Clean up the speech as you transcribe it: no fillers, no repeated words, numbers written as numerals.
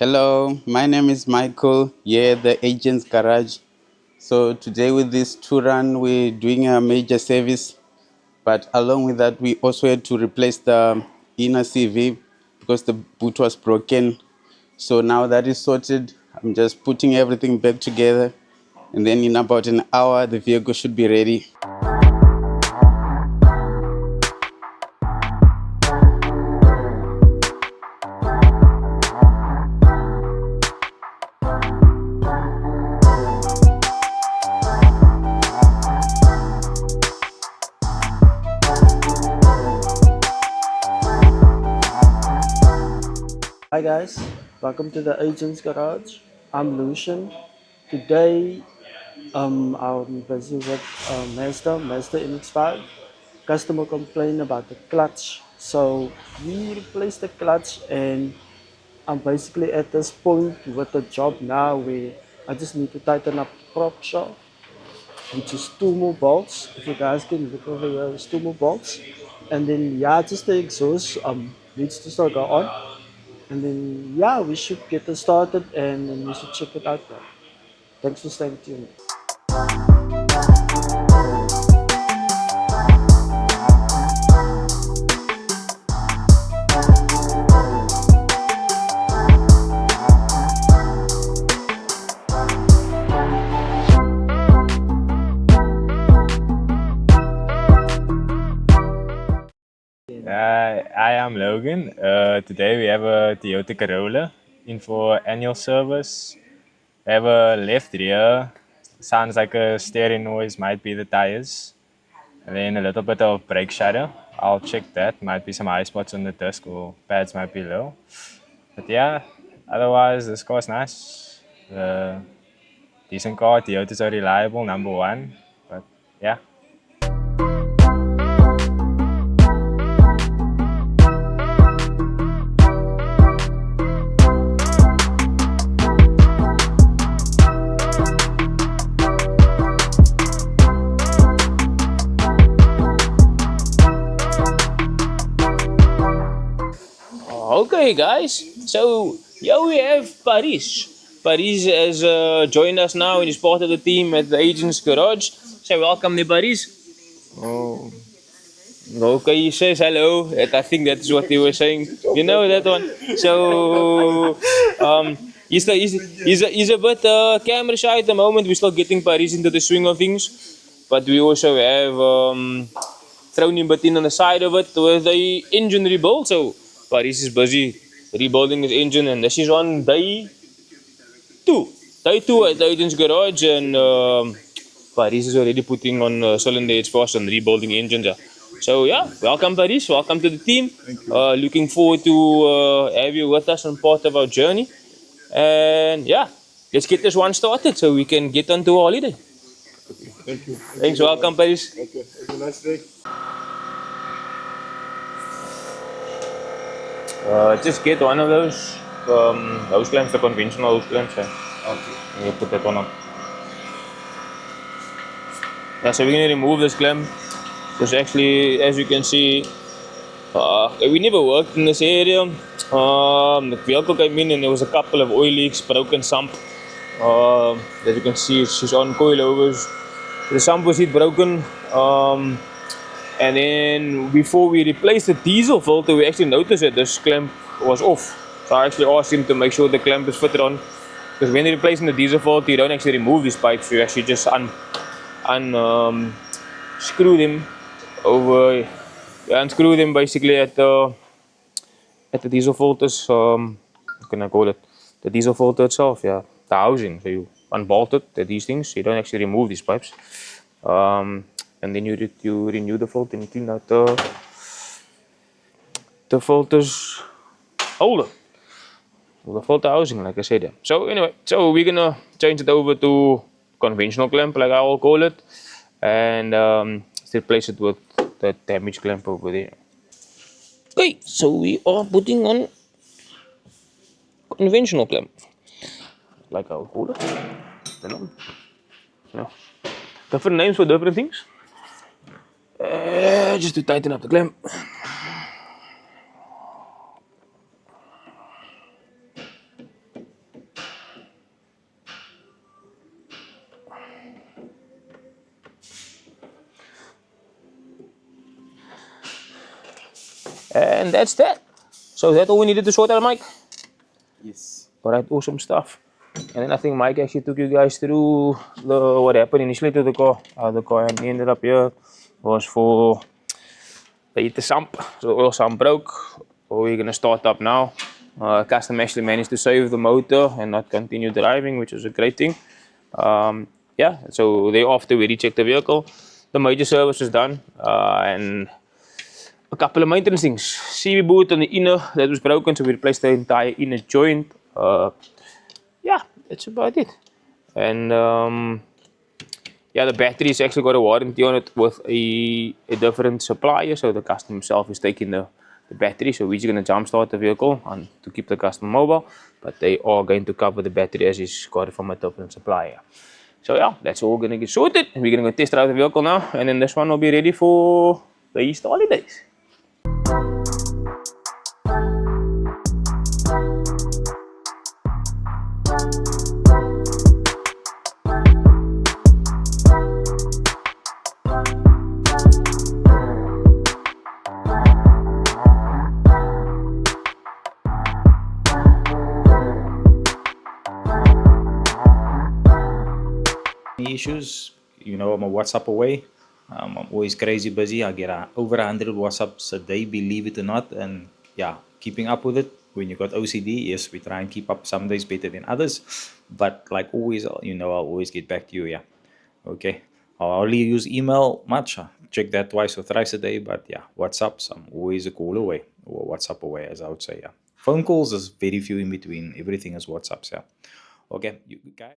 Hello, my name is Michael, yeah, the agent's garage. So today with this Touran, we're doing a major service, but along with that, we also had to replace the inner CV because the boot was broken. So now that is sorted, I'm just putting everything back together, and then in about an hour, the vehicle should be ready. Hi guys, welcome to the Agent's Garage. I'm Lucian. Today, I'm busy with Mazda MX-5. Customer complained about the clutch, so we replaced the clutch, and I'm basically at this point with the job now where I just need to tighten up the prop shaft, which is two more bolts. If you guys can look over here, it's two more bolts, and then yeah, just the exhaust needs to still go on. And then, yeah, we should get it started and then we should check it out there. Thanks for staying tuned. I am Logan. Today we have a Toyota Corolla in for annual service. We have a left rear. Sounds like a steering noise, might be the tires. And then a little bit of brake shadow. I'll check that. Might be some high spots on the disc or pads might be low. But yeah, otherwise this car's nice. Decent car. Toyotas are reliable, number one. But yeah. Okay, guys. So here we have Paris. Paris has joined us now and is part of the team at the Agent's Garage. So welcome to Paris. Oh, okay. He says hello. I think that's what he was saying. You know that one. So he's a bit camera shy at the moment. We're still getting Paris into the swing of things, but we also have thrown him but in on the side of it with the engine rebuild. So Paris is busy rebuilding his engine, and this is on two. Day two at the agent's garage, and Paris is already putting on cylinder heads fast and rebuilding engines. So yeah, welcome Paris, welcome to the team. Looking forward to have you with us on part of our journey. And yeah, let's get this one started so we can get on to our holiday. Thank you. Thanks, welcome Paris. Okay. Have a nice day. Just get one of those clamps, the conventional hose clamps. Okay. And you put that one on. Yeah, so we're going to remove this clamp because actually, as you can see, we never worked in this area. The vehicle came in and there was a couple of oil leaks, broken sump. As you can see, she's on coilovers. The sump was hit broken. And then before we replaced the diesel filter, we actually noticed that this clamp was off. So I actually asked him to make sure the clamp is fitted on. Because when you're replacing the diesel filter, you don't actually remove these pipes. You actually just screw them over, unscrew them basically at the diesel filters. What can I call it? The diesel filter itself, yeah, the housing. So you unbolt it, these things. You don't actually remove these pipes. And then you renew the filter and clean out the filters holder, or the filter housing, like I said. Yeah. So anyway, so we're gonna change it over to conventional clamp, like I will call it, and replace it with the damaged clamp over there. Okay, so we are putting on conventional clamp, like I will call it. Yeah. Different names for different things. Just to tighten up the clamp. And that's that. So that's all we needed to sort out, Mike. Yes. Alright, awesome stuff. And then I think Mike actually took you guys through what happened initially to the car. The car ended up here was for the heater sump. So the oil sump broke. We're gonna start up now. Customer actually managed to save the motor and not continue driving, which was a great thing. Yeah, so thereafter we rechecked the vehicle. The major service was done, and a couple of maintenance things. CV boot on the inner that was broken, so we replaced the entire inner joint. Yeah, that's about it. And yeah, the battery's actually got a warranty on it with a different supplier, so the customer himself is taking the battery. So we're just going to jumpstart the vehicle and to keep the customer mobile, but they are going to cover the battery as he's got it from a different supplier. So yeah, that's all going to get sorted. We're going to go test drive the vehicle now, and then this one will be ready for the Easter holidays. Issues, I'm a WhatsApp away. I'm always crazy busy. I get over 100 WhatsApps a day, believe it or not. And yeah, keeping up with it. When you got OCD, yes, we try and keep up some days better than others. But like always, I'll always get back to you. Yeah. Okay. I'll only use email much. Check that twice or thrice a day. But yeah, WhatsApps, I'm always a call away or WhatsApp away, as I would say. Yeah. Phone calls is very few in between. Everything is WhatsApps. Yeah. Okay. You guys.